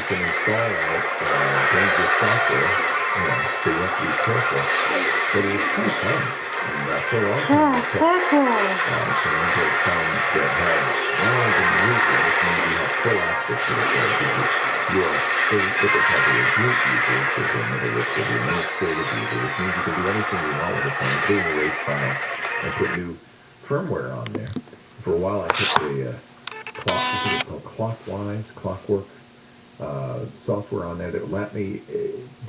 can install on it dangerous software, so you have to be careful. But it was kind of fun. And for a long time, I kept an Android phone that had not only the user, which means you have full access to the phone because you are what they call the root user, which is another list of the administrative user, which means you can do anything you want with the phone, including erase files and put new firmware on there. For a while, I took the clockwork software on there that would let me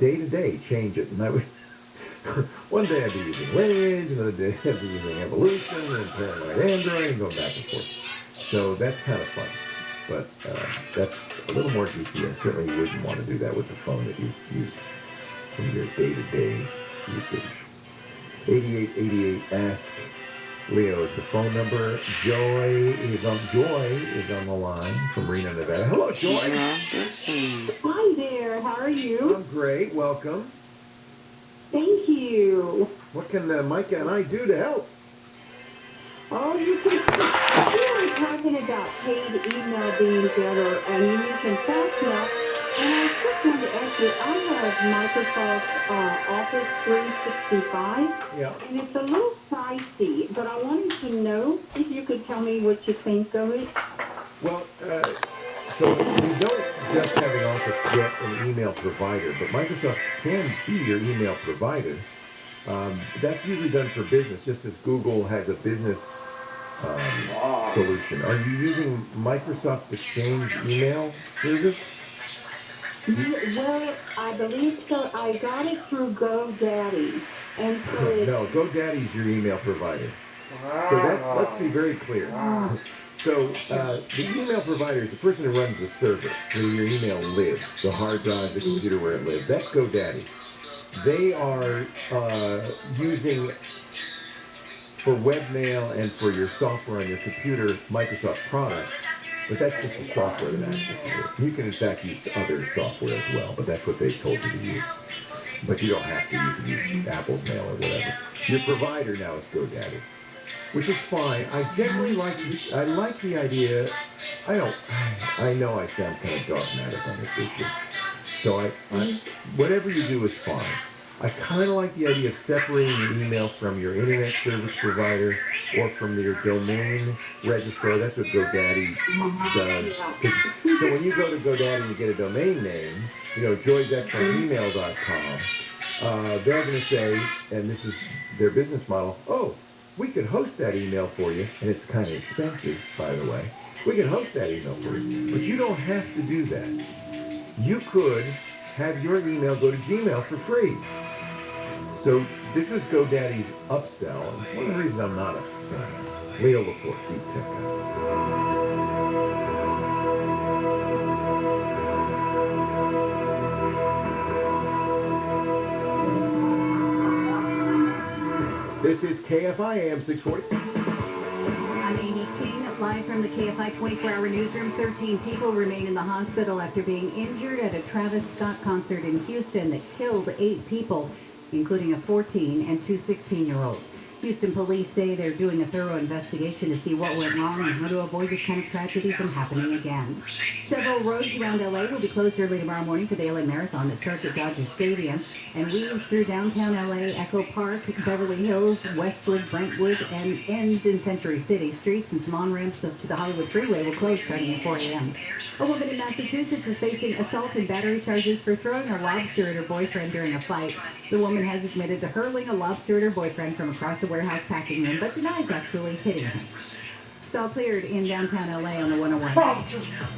day to day change it, and I would. One day I'd be using Lineage, another day I'd be using Evolution, and Paranoid Android, and going back and forth. So that's kind of fun, but that's a little more goofy. I certainly wouldn't want to do that with the phone that you use from your day-to-day usage. 8888 asks Leo is the phone number. Joy is on the line from Reno, Nevada. Hello, Joy. Hi there. How are you? I'm great. Welcome. Thank you. What can Micah and I do to help? Oh, you were talking about paid email being better and using FastMail. And I just wanted to ask you, I have Microsoft Office 365. Yeah. And it's a little pricey, but I wanted to know if you could tell me what you think of it. Well, so you don't just have an Office get an email provider, but Microsoft can be your email provider. That's usually done for business, just as Google has a business solution. Are you using Microsoft's Exchange email service? Well, I believe so. I got it through GoDaddy. And so No, GoDaddy's your email provider. So let's be very clear. So the email provider is the person who runs the server where your email lives, the hard drive, the computer where it lives. That's GoDaddy. They are using, for webmail and for your software on your computer, Microsoft products, but that's just the software that accesses it. You can, in fact, use other software as well, but that's what they've told you to use. But you don't have to. You can use Apple's Mail or whatever. Your provider now is GoDaddy, which is fine. I generally like the idea. I know I sound kind of dogmatic on this issue. So whatever you do is fine. I kind of like the idea of separating your email from your internet service provider or from your domain registrar. That's what GoDaddy does. So when you go to GoDaddy and you get a domain name, joysexonemail.com, they're going to say, and this is their business model, oh, we could host that email for you, and it's kind of expensive, by the way. We can host that email for you, but you don't have to do that. You could have your email go to Gmail for free. So this is GoDaddy's upsell, and it's one of the reasons I'm not a fan. Leo Laporte, Deep Tech Guy. This is KFI Am 640. I'm Amy King, live from the KFI 24-hour newsroom. 13 people remain in the hospital after being injured at a Travis Scott concert in Houston that killed 8 people, including a 14 and 2 16-year-olds. Houston police say they're doing a thorough investigation to see what went wrong and how to avoid this kind of tragedy from happening again. Several roads around L.A. will be closed early tomorrow morning for the L.A. Marathon that starts at Dodger Stadium and weaves through downtown L.A., Echo Park, Beverly Hills, Westwood, Brentwood, and ends in Century City. Streets and some on-ramps to the Hollywood Freeway will close starting at 4 a.m. A woman in Massachusetts is facing assault and battery charges for throwing a lobster at her boyfriend during a fight. The woman has admitted to hurling a lobster at her boyfriend from across the warehouse packing room, but denies actually hitting him. Stall cleared in downtown L.A. on the 101.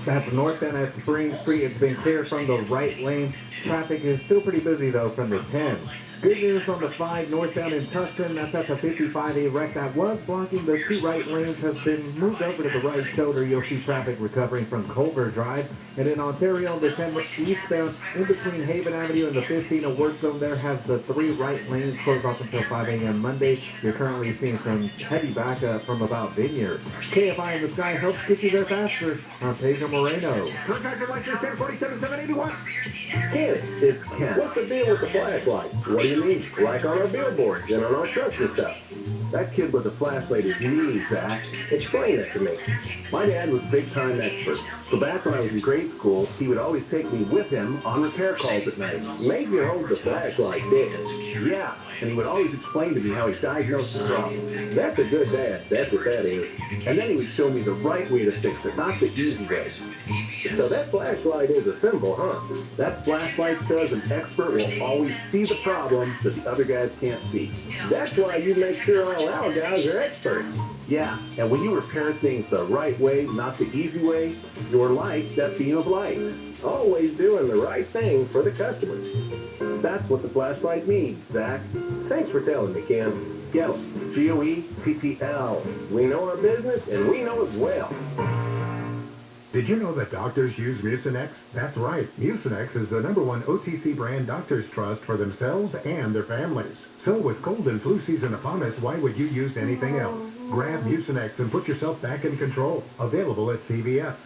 At the north end at Spring Street, it's been cleared from the right lane. Traffic is still pretty busy, though, from the 10. Good news on the 5 northbound in Tucson. That's at the 55. A wreck that was blocking the 2 right lanes has been moved over to the right shoulder. You'll see traffic recovering from Culver Drive. And in Ontario, the 10 eastbound in between Haven Avenue and the 15, a work zone there has the 3 right lanes closed off until 5 a.m. Monday. You're currently seeing some heavy backup from about Vineyard. KFI in the Sky helps get you there faster. I'm Pedro Moreno. Contractor license 1047-781. Ken, it's Ken. What's the deal with the flashlight? What do you mean? Like on our billboards and on our trucks and stuff. That kid with the flashlight is me, Zach. Explain it to me. My dad was a big-time expert. So back when I was in grade school, he would always take me with him on repair calls at night. Made me hold the flashlight, did. Yeah, and he would always explain to me how he diagnosed the problem. That's a good dad, that's what that is. And then he would show me the right way to fix it, not the easy way. So that flashlight is a symbol, huh? That flashlight says an expert will always see the problem that the other guys can't see. That's why you make sure all our guys are experts. Yeah, and when you repair things the right way, not the easy way, you're like that beam of light. Always doing the right thing for the customers. That's what the flashlight means, Zach. Thanks for telling me, Ken. Goetl, G-O-E-T-T-L. We know our business, and we know it well. Did you know that doctors use Mucinex? That's right. Mucinex is the #1 OTC brand doctors trust for themselves and their families. So with cold and flu season upon us, why would you use anything else? Grab Mucinex and put yourself back in control. Available at CVS.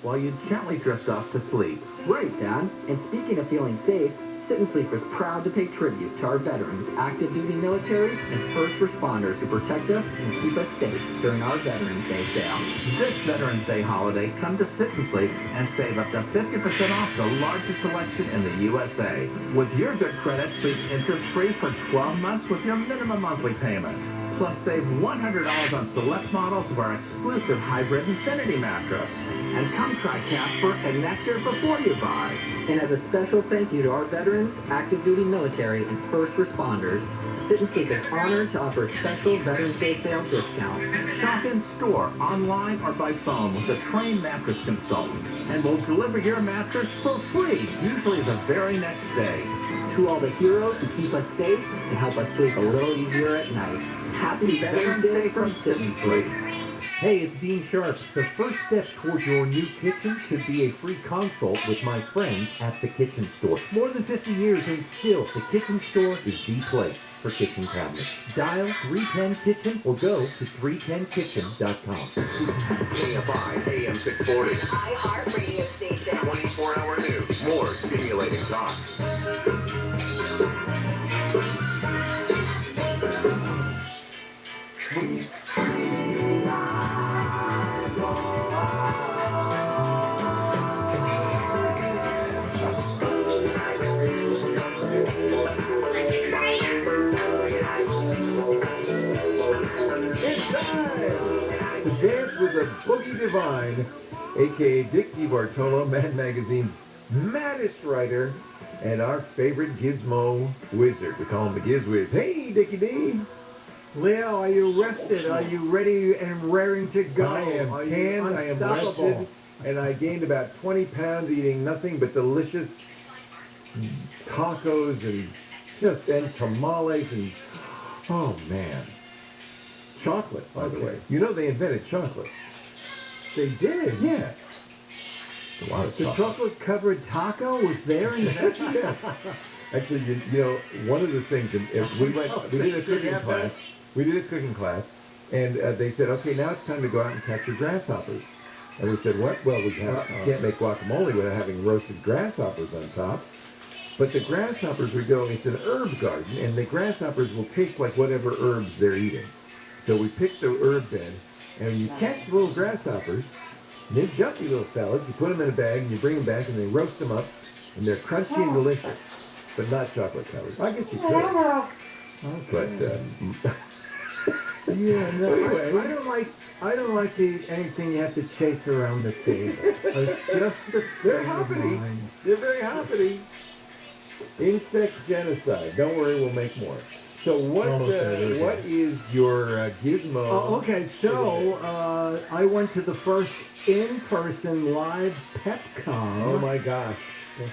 While you gently drift off to sleep. Right, Dad. And speaking of feeling safe, Sit and Sleep is proud to pay tribute to our veterans, active duty military, and first responders who protect us and keep us safe during our Veterans Day sale. This Veterans Day holiday, come to Sit and Sleep and save up to 50% off the largest selection in the USA. With your good credit, sleep interest-free for 12 months with your minimum monthly payment. Plus, save $100 on select models of our exclusive hybrid Infinity mattress. And come try Casper and Nectar before you buy. And as a special thank you to our veterans, active duty military, and first responders, Sit and Sleep is honored to offer a special Veterans Day sale discount. Shop in store, online, or by phone with a trained mattress consultant. And we'll deliver your mattress for free, usually the very next day. To all the heroes who keep us safe and help us sleep a little easier at night. Happy Veterans Day from Sit and Sleep. Hey, it's Dean Sharp. The first step towards your new kitchen should be a free consult with my friends at the Kitchen Store. More than 50 years and still, the Kitchen Store is the place for kitchen cabinets. Dial 310-KITCHEN or go to 310kitchen.com. KFI AM 640. iHeartRadio station. 24-hour news. More stimulating talk. Dance with the Boogie Divine, a.k.a. Dick DiBartolo, Mad Magazine's maddest writer, and our favorite gizmo wizard. We call him the Giz Wiz. Hey, Dickie D! Leo, are you rested? Are you ready and raring to go? I am canned, I am rested, and I gained about 20 pounds eating nothing but delicious tacos and tamales and, oh man. Chocolate, by the way. You know they invented chocolate. They did? Yeah. A lot of The chocolate. chocolate-covered taco was there in the Yeah. Actually, you know, one of the things, and we did a cooking class. We did a cooking class, and they said, okay, now it's time to go out and catch your grasshoppers. And we said, what? Well, we can't make guacamole without having roasted grasshoppers on top. But the grasshoppers would go, it's an herb garden, and the grasshoppers will take like whatever herbs they're eating. So we picked the herb bed, and you catch the little grasshoppers, and they're jumpy little fellas. You put them in a bag, and you bring them back, and they roast them up, and they're crunchy and delicious, but not chocolate covered. I guess you could. But, Yeah, no, anyway. I don't like to eat anything you have to chase around the table. It's just a They're thing of hoppity. mine. They're very hoppity. Insect genocide. Don't worry, we'll make more. So what is your gizmo? Oh, okay, so I went to the first in-person live PepCon. Oh my gosh.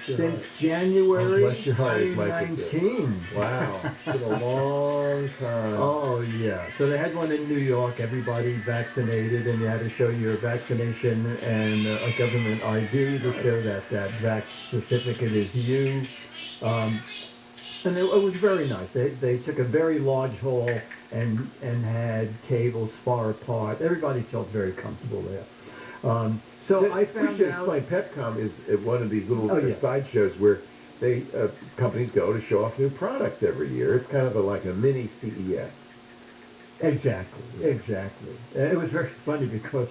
Since January Bless your heart, as Michael said. 2019. Wow. It's been a long time. Oh, yeah. So they had one in New York, everybody vaccinated, and you had to show your vaccination and a government ID to show that that vax certificate is you. And it was very nice. They took a very large hall and had tables far apart. Everybody felt very comfortable there. So I We found should out. explain, Pepcom is one of these little Oh, yeah. sideshows where they companies go to show off new products every year. It's kind of like a mini CES. Exactly, exactly. It was very funny because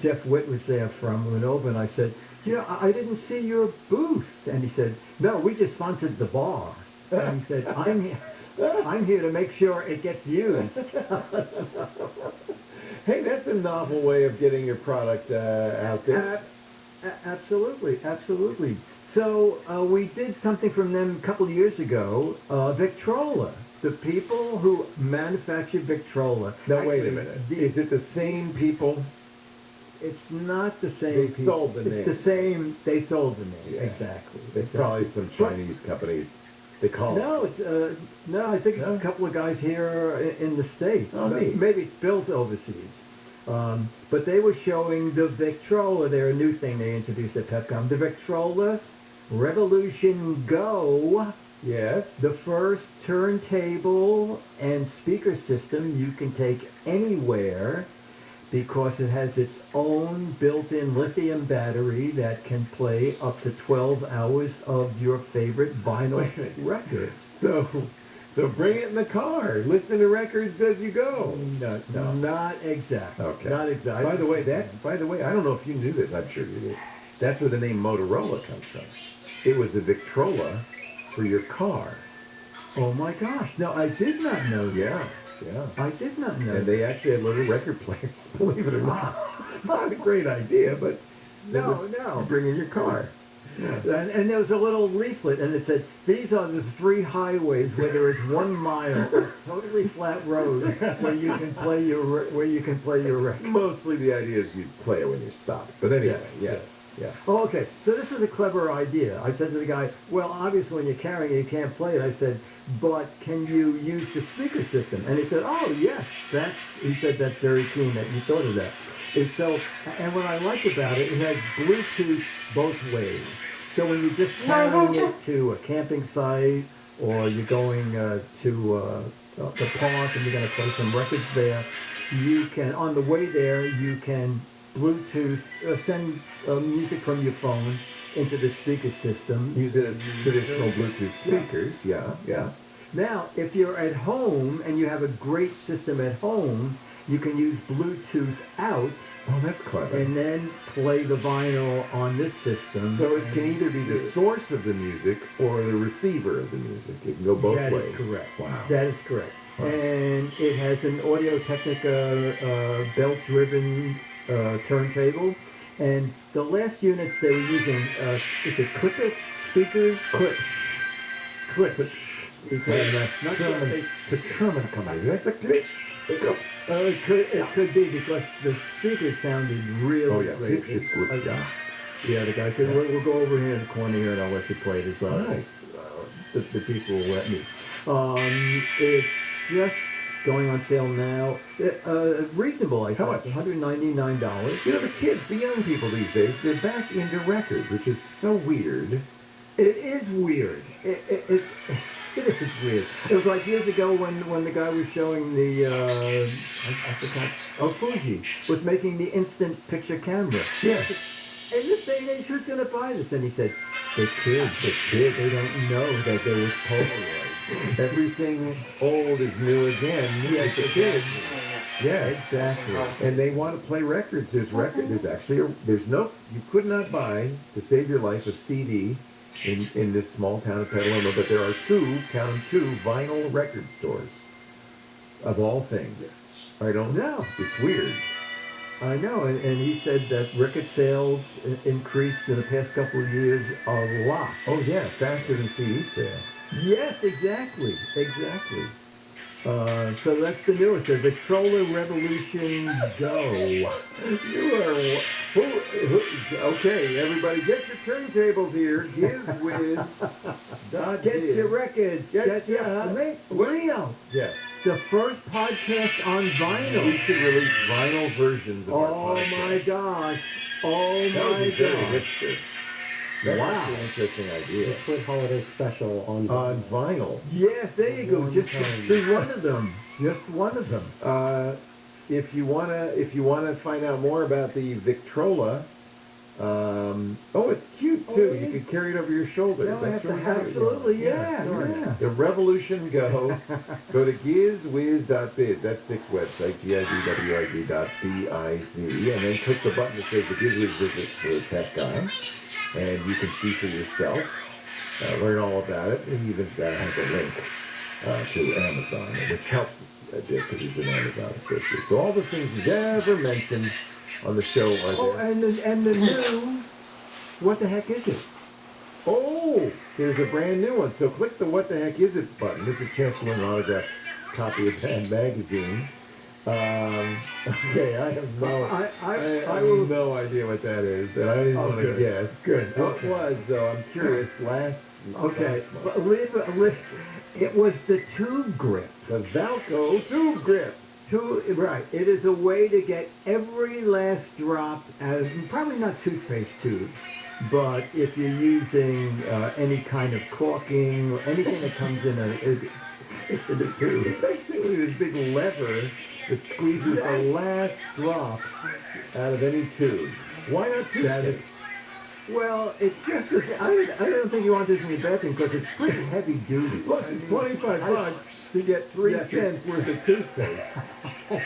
Jeff Witt was there from Lenovo, and I said, I didn't see your booth. And he said, no, we just sponsored the bar. And he said, I'm here to make sure it gets used. Hey, that's a novel way of getting your product out there. Absolutely, absolutely. So we did something from them a couple of years ago, Victrola. The people who manufacture Victrola. Now, wait a Actually, minute. Is it the same people? It's not the same They people. sold the name. It's the same, they sold the name, Yeah. exactly. It's probably some Chinese company. They call No, it. it's, no, I think it's a couple of guys here in the States. Oh, neat. Maybe it's built overseas. But they were showing the Victrola, they're a new thing they introduced at Pepcom. The Victrola Revolution Go. Yes. The first turntable and speaker system you can take anywhere because it has its own built-in lithium battery that can play up to 12 hours of your favorite vinyl record. So bring it in the car. Listen to records as you go. No, not exactly. Okay. Not exactly. By the way, I don't know if you knew this. I'm sure you did. That's where the name Motorola comes from. It was a Victrola for your car. Oh my gosh! No, I did not know that. Yeah. I did not know. And they actually had little record players. Believe it or not, not a great idea, but No. you bring in your car. Yeah. And there was a little leaflet, and it said, "These are the 3 highways where there is 1 mile of totally flat road where you can play your record." Mostly the idea is you play it when you stop. But anyway, yes. Yeah. Oh, okay. So this is a clever idea. I said to the guy, "Well, obviously when you're carrying it, you can't play it." I said, "But can you use the speaker system?" And he said, "Oh, yes. He said that's very keen that you thought of that." And what I like about it, it has Bluetooth both ways. So when you're just carrying it to a camping site, or you're going to the park and you're going to play some records there, you can, on the way there, you can Bluetooth, send music from your phone into the speaker system. Using traditional Bluetooth speakers. Yeah. Now, if you're at home and you have a great system at home, you can use Bluetooth out. Oh, that's clever. And then play the vinyl on this system. So it can either be the source of the music or the receiver of the music. It can go both ways. That is correct. Wow. That is correct. Wow. And it has an Audio-Technica belt-driven turntable. And the last units they were using, is it Clipper speakers? Clip. That's not the German company. That's a clip. It could be because the speakers sounded really great. Yeah, the guy said, we'll go over here in the corner here and I'll let you play this. Nice. The people will let me. It's just going on sale now. Reasonable, I think. How much? $199. The kids, the young people these days, they're back into records, which is so weird. It is weird. It is weird. It was like years ago when the guy was showing the, I forgot, Fuji was making the instant picture camera. Yes. In this day and age, who's going to buy this? And he said, the kids, they don't know that there was Polaroid. Everything old is new again. Yes, the kids. Yeah, exactly. And they want to play records. There's actually, you could not buy, to save your life, a CD in this small town of Petaluma, but there are two vinyl record stores, of all things. I don't know. It's weird. I know, and he said that record sales increased in the past couple of years a lot. Oh yeah, faster than CD sales. Yes, exactly. So that's the newest, the Victrola Revolution Go. You are, okay, everybody get your turntables here. Give with Get your records. Get your Leo. Yes. The first podcast on vinyl. We should release vinyl versions of our podcast. Oh my gosh. Oh That would my be very gosh. hipster. That's Wow. an interesting idea. Put holiday special on Vinyl. Yes, there you go. One Just time. one of them. Just one of them. if you wanna find out more about the Victrola, oh, it's cute too. You could carry it over your shoulders. No, That's really nice. absolutely, yeah. The Revolution Go. Go to gizwiz.biz. That's Dick's website, gizwiz.biz, and then click the button that says the GizWiz visit for the tech guy, and you can see for yourself, learn all about it, and even has a link to Amazon, which helps Dick because he's an Amazon associate. So all the things he's ever mentioned on the show are there. Oh, and the new, what the heck is it? Oh, there's a brand new one. So click the What the Heck Is It button. This is a chance to win an autographed copy of Band Magazine. Okay, I have no idea what that is, and I didn't want to guess. Good. What was, though, I'm curious, Okay, but it was the tube grip. the Valco tube grip. Right, it is a way to get every last drop out of, probably not toothpaste tubes, but if you're using any kind of caulking or anything that comes in a tube. It's basically this big lever that squeezes the last drop out of any tube. Why not toothpaste? Well, it's just, I don't think you want this in your bathroom because it's pretty heavy duty. Look, it's $25 to get 3 cents worth of toothpaste.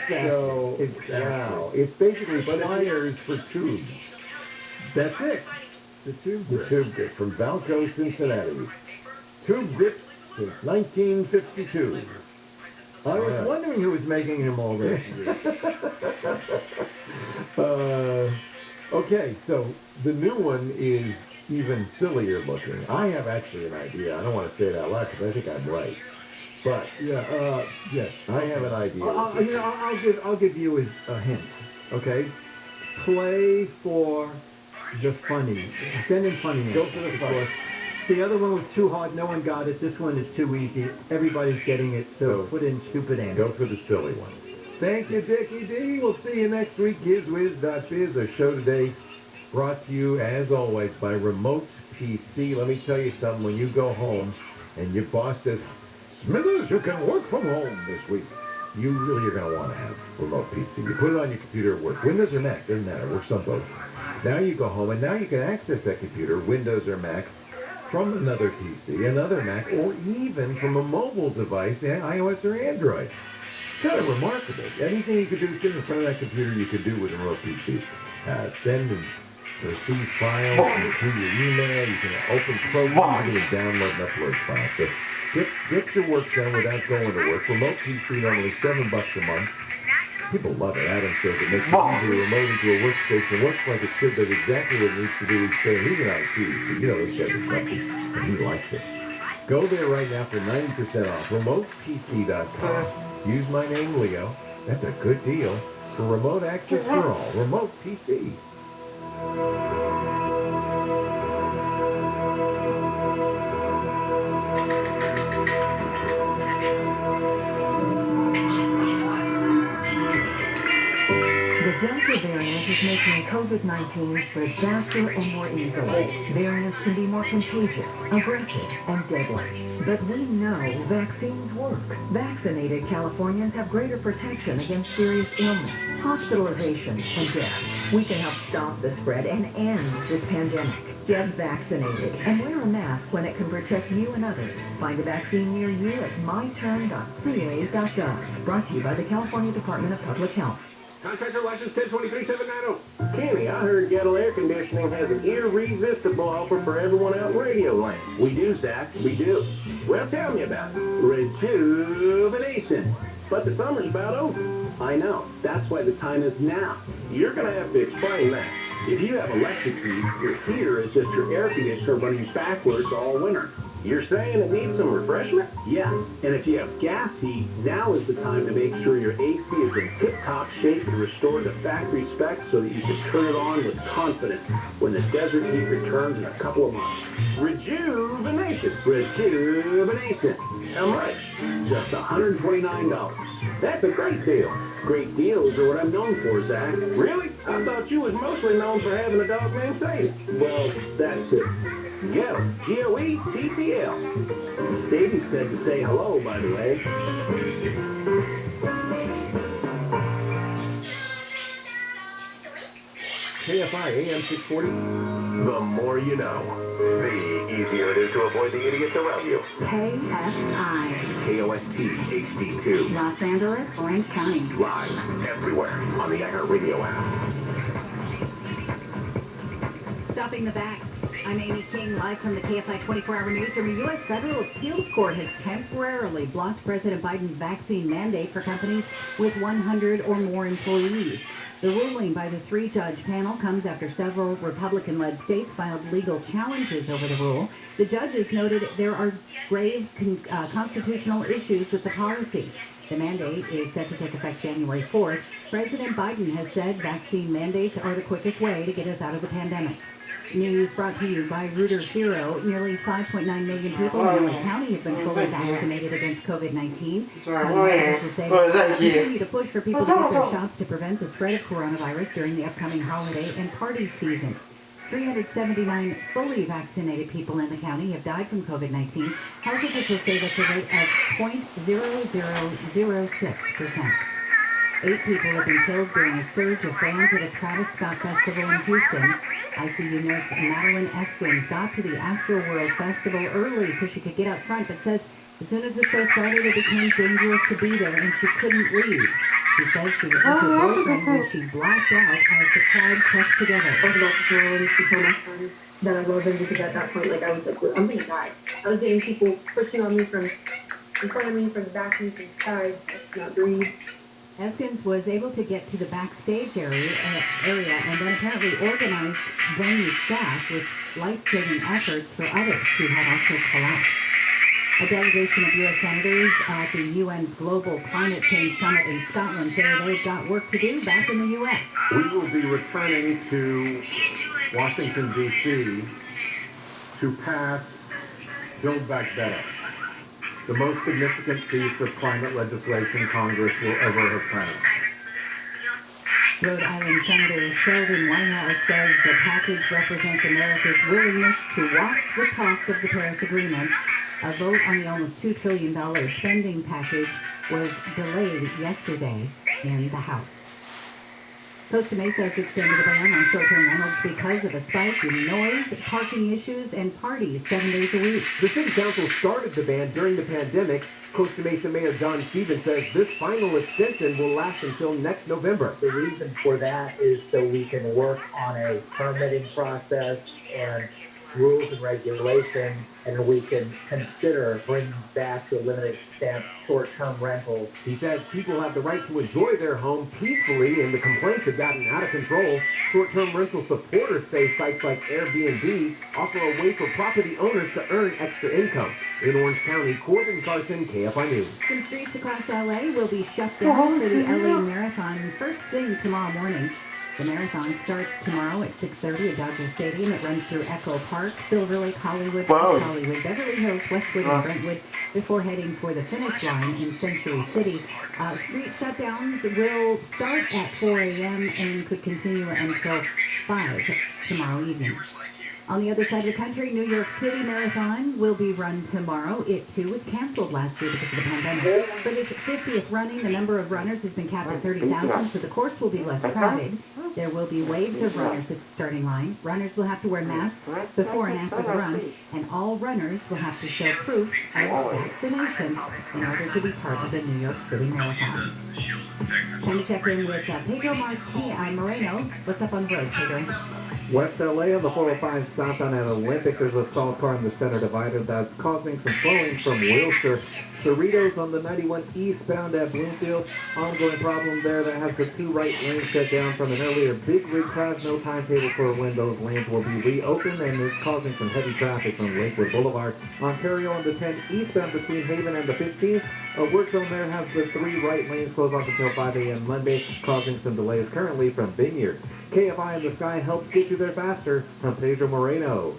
So, wow. It's basically pliers for tubes. That's it. The tube The grip. tube grip from Valco, Cincinnati. Tube grips since 1952. I was wondering who was making them already. Okay, so the new one is even sillier looking. I have actually an idea. I don't want to say it out loud because I think I'm right. But yes, I have an idea. I'll give you a hint. Okay, play for the funny. Send in funny. Go for the funny. The other one was too hard. No one got it. This one is too easy. Everybody's getting it. So put in stupid answers. Go for the silly one. Thank you, Dickie D. We'll see you next week. GizWiz.biz. Our show today brought to you, as always, by Remote PC. Let me tell you something. When you go home and your boss says, Smithers, you can work from home this week, you really are going to want to have Remote PC. You put it on your computer at work. Windows or Mac, doesn't matter. It works on both. Now you go home, and now you can access that computer, Windows or Mac, from another PC, another Mac, or even from a mobile device, iOS or Android. Kind of remarkable. Anything you could do sitting in front of that computer, you could do with a Remote PC. Send and receive files through your email. You can open programs and download and upload files. So get your work done without going to work. Remote PC normally $7 a month. People love it. Adam says it makes it easy to remote into a workstation. Works like it should, does exactly what it needs to do each day. He's an IT, so you know this guy's something, and he likes it. Go there right now for 90% off. RemotePC.com. Use my name, Leo. That's a good deal for remote access for all. Remote PC. The Delta variant is making COVID-19 spread faster and more easily. Variants can be more contagious, aggressive, and deadly. But we know vaccines work. Vaccinated Californians have greater protection against serious illness, hospitalization, and death. We can help stop the spread and end this pandemic. Get vaccinated and wear a mask when it can protect you and others. Find a vaccine near you at myturn.ca.gov. Brought to you by the California Department of Public Health. Contractor license 1023790. Kenny, I heard Gettle Air Conditioning has an irresistible offer for everyone out in Radio Land. We do, Zach. We do. Well, tell me about it. Rejuvenation. But the summer's about over. I know. That's why the time is now. You're going to have to explain that. If you have electric heat, your heater is just your air conditioner running backwards all winter. You're saying it needs some refreshment? Yes. And if you have gas heat, now is the time to make sure your AC is in tip-top shape and restore the factory specs so that you can turn it on with confidence when the desert heat returns in a couple of months. Rejuvenation. Rejuvenation. How much? Just $129. That's a great deal. Great deals are what I'm known for, Zach. Really? I thought you was mostly known for having a dog named Sadie. Well, that's it. Gettle, G-O-E-T-T-L. Sadie said to say hello, by the way. KFI AM 640. The more you know, the easier it is to avoid the idiots around you. KFI. KOST HD2. Los Angeles, Orange County. Live everywhere on the iHeartRadio app. Stopping the back. I'm Amy King, live from the KFI 24-hour newsroom. A U.S. federal appeals court has temporarily blocked President Biden's vaccine mandate for companies with 100 or more employees. The ruling by the three-judge panel comes after several Republican-led states filed legal challenges over the rule. The judges noted there are grave constitutional issues with the policy. The mandate is set to take effect January 4th. President Biden has said vaccine mandates are the quickest way to get us out of the pandemic. News brought to you by Reuters Hero. Nearly 5.9 million people in Orange County have been fully vaccinated against COVID-19. Continue to push for people to get their shots to prevent the spread of coronavirus during the upcoming holiday and party season. 379 fully vaccinated people in the county have died from COVID-19. Health officials say that's a rate of 0.0006%. 8 people have been killed during a surge of fans at a Travis Scott festival in Houston. ICU nurse Madeline Eskins got to the Astroworld Festival early so she could get up front, but says as soon as the show started, it became dangerous to be there and she couldn't leave. She says she was with her boyfriend when she blacked out as the crowd pressed together. That I wasn't, because at that point, like, I was like, I'm gonna die. I was getting people pushing on me from in front of me, from the back, from the side. I could not breathe. Eskins was able to get to the backstage area and then apparently organized venue staff with life-saving efforts for others who had also collapsed. A delegation of U.S. senators at the UN's Global Climate Change Summit in Scotland say they've got work to do back in the U.S. We will be returning to Washington, D.C. to pass Build Back Better, the most significant piece of climate legislation Congress will ever have passed. Rhode Island Senator Sheldon Whitehouse says the package represents America's willingness to walk the talk of the Paris Agreement. A vote on the almost $2 trillion spending package was delayed yesterday in the House. Costa Mesa has extended a ban on short-term rentals because of a spike in noise, parking issues, and parties 7 days a week. The city council started the ban during the pandemic. Costa Mesa Mayor John Stevens says this final extension will last until next November. The reason for that is so we can work on a permitting process and rules and regulations, and we can consider bringing back to a limited extent short-term rentals. He says people have the right to enjoy their home peacefully, and the complaints have gotten out of control. Short-term rental supporters say sites like Airbnb offer a way for property owners to earn extra income. In Orange County, Corbin Carson, KFI News. Some streets across L.A. will be shut down for the L.A. Marathon first thing tomorrow morning. The marathon starts tomorrow at 6:30 at Dodger Stadium. It runs through Echo Park, Silver Lake, Hollywood, West Hollywood, Beverly Hills, Westwood, and Brentwood before heading for the finish line in Century City. Street shutdowns will start at 4 a.m. and could continue until 5 tomorrow evening. On the other side of the country, New York City Marathon will be run tomorrow. It, too, was canceled last year because of the pandemic. For its 50th running, the number of runners has been capped at 30,000, so the course will be less crowded. There will be waves of runners at the starting line. Runners will have to wear masks before and after the run, and all runners will have to show proof of vaccination in order to be part of the New York City Marathon. Time to check in with Pedro Moreno. What's up on the road, Pedro? West LA on the 405 southbound at Olympic, there's a stalled car in the center divider that's causing some slowing from Wilshire. Cerritos on the 91 eastbound at Bloomfield. Ongoing problem there that has the 2 right lanes shut down from an earlier big rig crash. No timetable for when those lanes will be reopened, and is causing some heavy traffic from Lakewood Boulevard. Ontario on the 10 eastbound between Haven and the 15th. A work zone there has the 3 right lanes closed off until 5 a.m. Monday, causing some delays currently from Vineyard. KFI in the Sky helps get you there faster. I'm Pedro Moreno.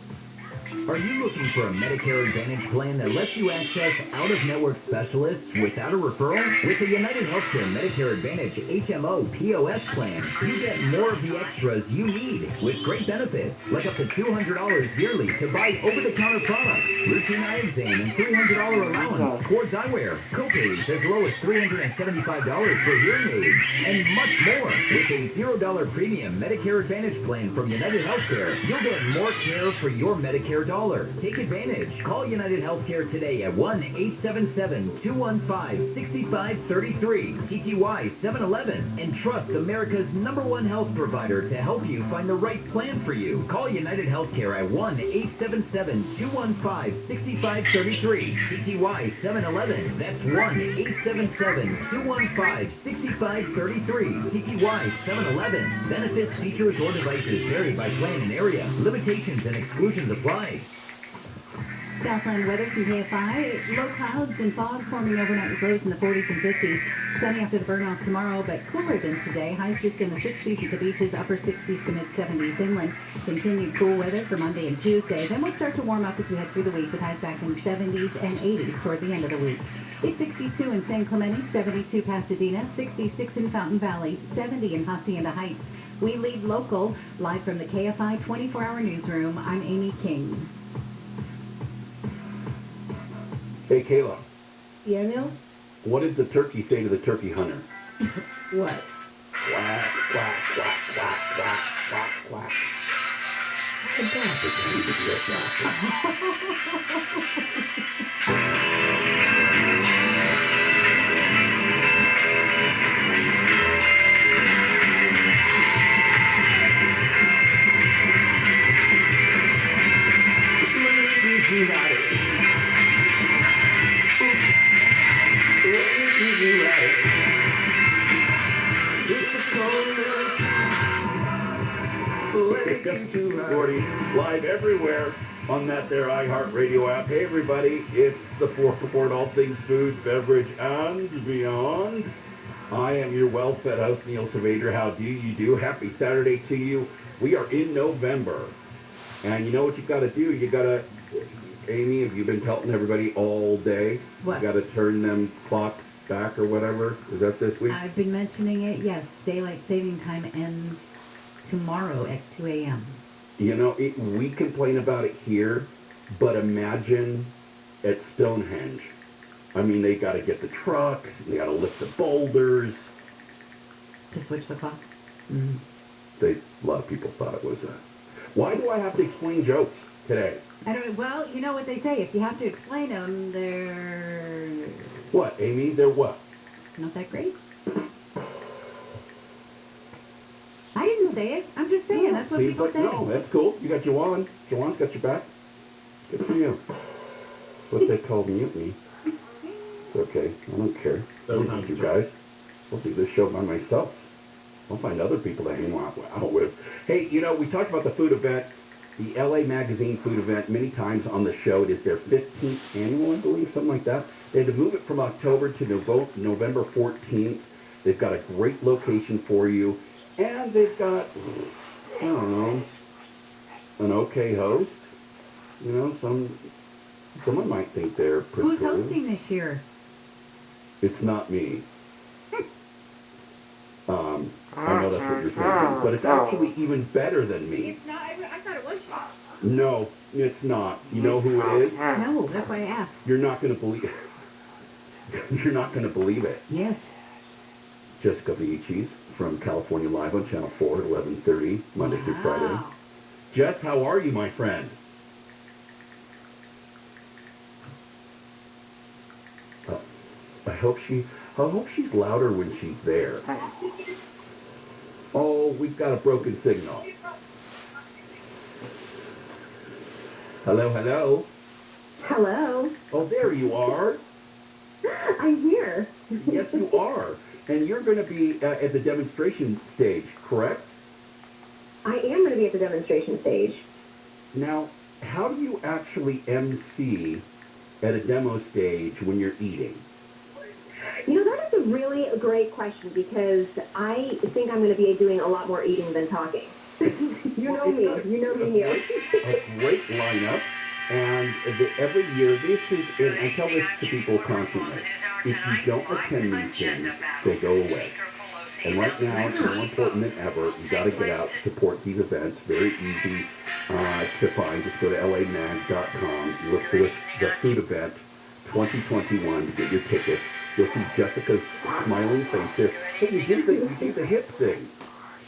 Are you looking for a Medicare Advantage plan that lets you access out-of-network specialists without a referral? With the United Healthcare Medicare Advantage HMO POS plan, you get more of the extras you need with great benefits, like up to $200 yearly to buy over-the-counter products, routine eye exam, and $300 allowance towards eyewear, copays as low as $375 for hearing aids, and much more. With a $0 premium Medicare Advantage plan from United Healthcare, you'll get more care for your Medicare dollar. Take advantage. Call United Healthcare today at 1-877-215-6533, TTY 711, and trust America's #1 health provider to help you find the right plan for you. Call United Healthcare at 1-877-215-6533, TTY 711. That's 1-877-215-6533, TTY 711. Benefits, features, or devices vary by plan and area. Limitations and exclusions apply. Southland weather from KFI. Low clouds and fog forming overnight with lows in the 40s and 50s. Sunny after the burn-off tomorrow, but cooler than today. Highs just in the 60s at the beaches, upper 60s to mid-70s inland. Continued cool weather for Monday and Tuesday. Then we'll start to warm up as we head through the week with highs back in the 70s and 80s toward the end of the week. It's 62 in San Clemente, 72 Pasadena, 66 in Fountain Valley, 70 in Hacienda Heights. We lead local, live from the KFI 24-hour newsroom. I'm Amy King. Hey, Kayla, Yeah, Neil? what did the turkey say to the turkey hunter? What? Quack, quack, quack, quack, quack, quack, quack. Live everywhere on that there iHeartRadio app. Hey everybody, it's the 4 Report, all things food, beverage, and beyond. I am your well-fed host, Neil Savader. How do you do? Happy Saturday to you. We are in November. And you know what you got to do? You got to, Amy, have you been telling everybody all day? What? You got to turn them clocks back or whatever. Is that this week? I've been mentioning it, yes. Daylight saving time ends tomorrow at 2 a.m. You know, we complain about it here, but imagine at Stonehenge. I mean, they got to get the trucks, they got to lift the boulders. To switch the clock? A lot of people thought it was why do I have to explain jokes today? I don't. Well, you know what they say. If you have to explain them, they're What, Amy? They're what? not that great. I didn't say it. I'm just saying. That's what Seems people like, say. no, that's cool. You got Jawan. Jawan's got your back. Good for you. What they call mutiny. It's okay. I don't care. I don't need you guys. I'll do this show by myself. I'll find other people to hang out with. Hey, you know, we talked about the food event, the LA Magazine food event, many times on the show. It is their 15th annual, I believe, something like that. They had to move it from October to November 14th. They've got a great location for you. And they've got, I don't know, an okay host. You know, someone might think they're pretty Who's cool. hosting this year? It's not me. I know that's what you're thinking, but it's actually even better than me. It's not. I thought it was you. No, it's not. You know who it is? No, that's why I asked. You're not going to believe. You're not going to believe it. Yes. Jessica Vicis from California Live on Channel 4 at 11:30 Monday through Friday. Jess, how are you, my friend? I hope she's louder when she's there. Oh, we've got a broken signal. Hello, hello. Hello. Oh, there you are. I'm here. Yes, you are. And you're going to be at the demonstration stage, correct? I am going to be at the demonstration stage. Now, how do you actually MC at a demo stage when you're eating? You know, that is a really great question because I think I'm going to be doing a lot more eating than talking. You know me here. A great lineup. And every year, this is, and I tell this to people constantly, if you don't attend these things, they go away. And right now, it's more important than ever. You got to get out, support these events. Very easy to find. Just go to lamag.com. Look for the food event 2021 to get your tickets. You'll see Jessica's smiling face here. Hey, you did the hip thing.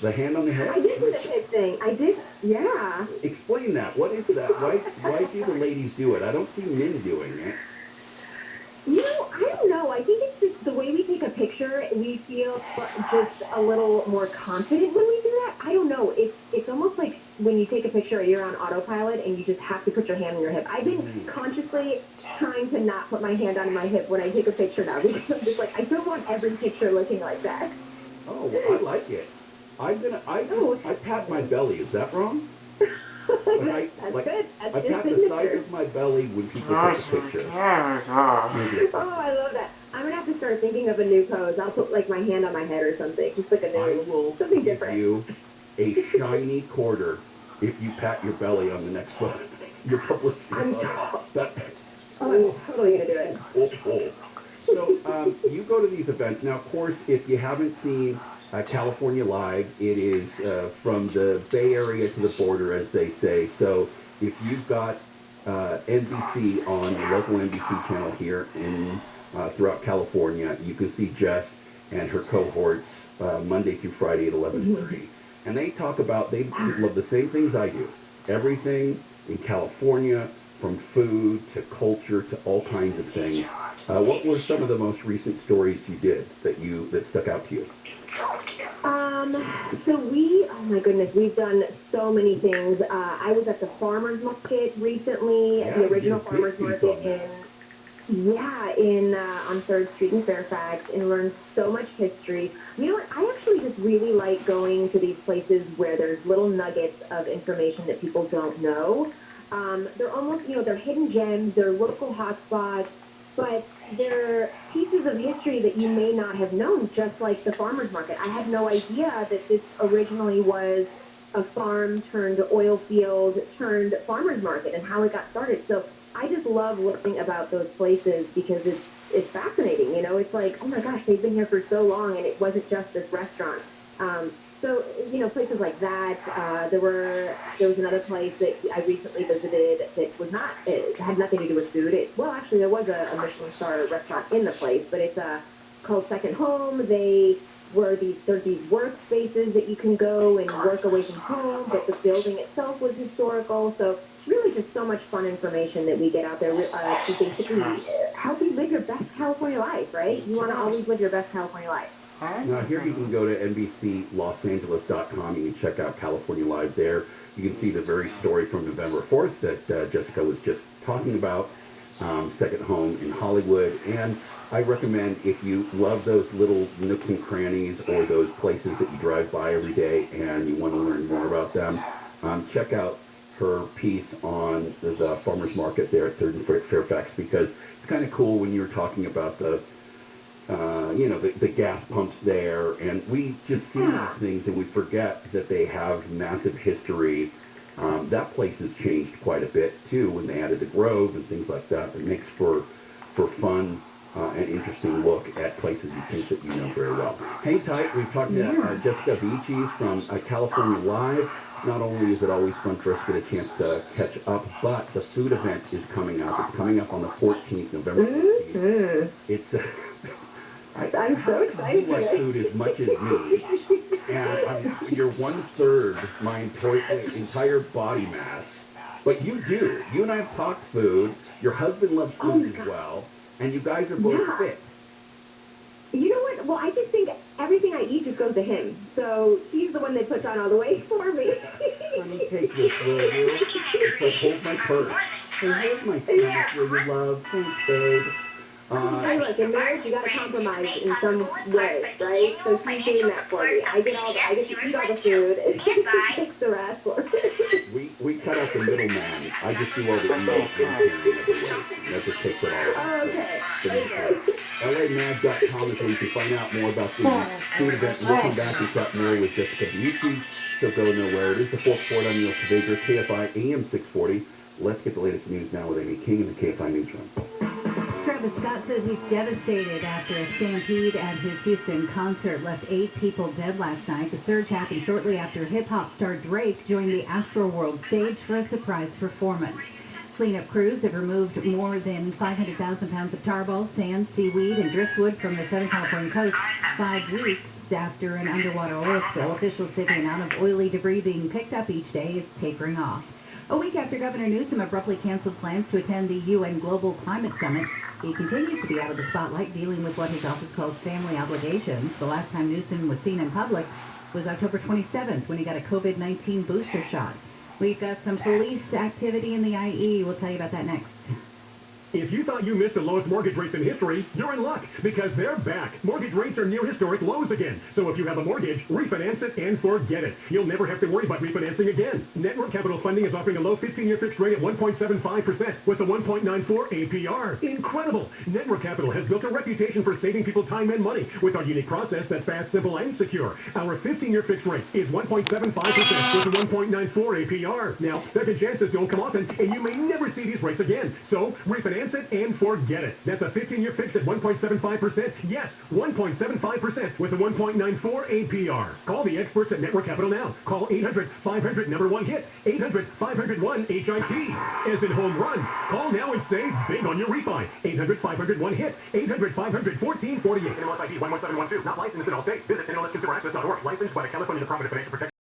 The hand on the head? I did do the hip thing. I did, yeah. Explain that. What is that? Why do the ladies do it? I don't see men doing it. You know, I don't know. I think it's just the way we take a picture, we feel just a little more confident when we do that. I don't know. It's almost like when you take a picture, you're on autopilot and you just have to put your hand on your hip. I've been consciously trying to not put my hand on my hip when I take a picture now because I'm just like, I don't want every picture looking like that. Oh, well, I like it. I pat my belly. Is that wrong? That's good. That's I pat the side of my belly when people take a picture. Oh, I love that. I'm going to have to start thinking of a new pose. I'll put like my hand on my head or something. Just like a new, something different. You a shiny quarter if you pat your belly on the next photo. Your publicity. I'm totally going to do it. So you go to these events. Now, of course, if you haven't seen California Live, it is from the Bay Area to the border, as they say. So if you've got NBC on the local NBC channel here in throughout California, you can see Jess and her cohorts Monday through Friday at 11:30. And they talk about, they love the same things I do. Everything in California, from food to culture to all kinds of things. What were some of the most recent stories you did that stuck out to you? So oh my goodness, we've done so many things. I was at the farmer's market recently, the original farmer's market on 3rd Street in Fairfax, and learned so much history. You know what, I actually just really like going to these places where there's little nuggets of information that people don't know. They're almost, they're hidden gems, they're local hotspots, but they're pieces of history that you may not have known, just like the farmer's market. I had no idea that this originally was a farm turned oil field turned farmer's market and how it got started. So I just love learning about those places because it's fascinating. It's like, oh my gosh, they've been here for so long and it wasn't just this restaurant. So, places like that. There was another place that I recently visited that it had nothing to do with food. Actually, there was a Michelin star restaurant in the place, but it's called Second Home. There's these workspaces that you can go and work away from home, but the building itself was historical. So really just so much fun information that we get out there to basically help you live your best California life, right? You want to always live your best California life. Now here you can go to NBCLosAngeles.com. You can check out California Live there. You can see the very story from November 4th that Jessica was just talking about, Second Home in Hollywood. And I recommend, if you love those little nooks and crannies or those places that you drive by every day and you want to learn more about them, check out her piece on the farmer's market there at 3rd and Fairfax, because it's kind of cool when you're talking about the gas pumps there, and we just see these things and we forget that they have massive history. That place has changed quite a bit too when they added the Grove and things like that. It makes for fun and interesting look at places you think that you know very well. Hang tight. We've talked to Jessica Beaches from California Live. Not only is it always fun for us to get a chance to catch up, but the food event is coming up. It's coming up on the 14th, November 14th. It's I'm so excited. You like food as much as me, and you're 1/3 my entire body mass. But you do. You and I have talked food. Your husband loves food as well, and you guys are both fit. You know what? Well, I just think everything I eat just goes to him. So he's the one that puts on all the weight for me. Let me take this, will you? It's like, hold my purse. Hey, here's my snack, will you, love? Thanks, babe. Hey, look, in marriage, you got to compromise in some way, right? So he's doing that for me. I get to eat all the food, and he takes the rest for me. We cut out the middleman. I just do all the eating. That just takes it all. Oh, okay. LAMag.com is where you can find out more about the food event. We'll come back and chat more with Jessica Beaches. So go nowhere. It is the fourth port on the Vader, KFI AM 640. Let's get the latest news now with Amy King in the KFI Newsroom. Travis Scott says he's devastated after a stampede at his Houston concert left 8 people dead last night. The surge happened shortly after hip-hop star Drake joined the Astroworld stage for a surprise performance. Cleanup crews have removed more than 500,000 pounds of tar balls, sand, seaweed, and driftwood from the Southern California coast 5 weeks after an underwater oil spill. Officials say the amount of oily debris being picked up each day is tapering off. A week after Governor Newsom abruptly canceled plans to attend the UN Global Climate Summit, he continues to be out of the spotlight dealing with what his office calls family obligations. The last time Newsom was seen in public was October 27th when he got a COVID-19 booster shot. We've got some police activity in the IE. We'll tell you about that next. If you thought you missed the lowest mortgage rates in history, you're in luck, because they're back. Mortgage rates are near historic lows again. So if you have a mortgage, refinance it and forget it. You'll never have to worry about refinancing again. Network Capital Funding is offering a low 15-year fixed rate at 1.75% with a 1.94 APR. Incredible! Network Capital has built a reputation for saving people time and money with our unique process that's fast, simple, and secure. Our 15-year fixed rate is 1.75% with a 1.94 APR. Now, second chances don't come often, and you may never see these rates again. So, refinance it and forget it. That's a 15-year fix at 1.75%. Yes, 1.75% with a 1.94 APR. Call the experts at Network Capital now. Call 800-500-1-HIT. 800-500-1-HIT. As in home run. Call now and save big on your refi. 800-500-1-HIT. 800-500-1448. NMLS ID 11712. Not licensed in all states. Visit NMLSconsumeraccess.org. Licensed by the California Department of Financial Protection.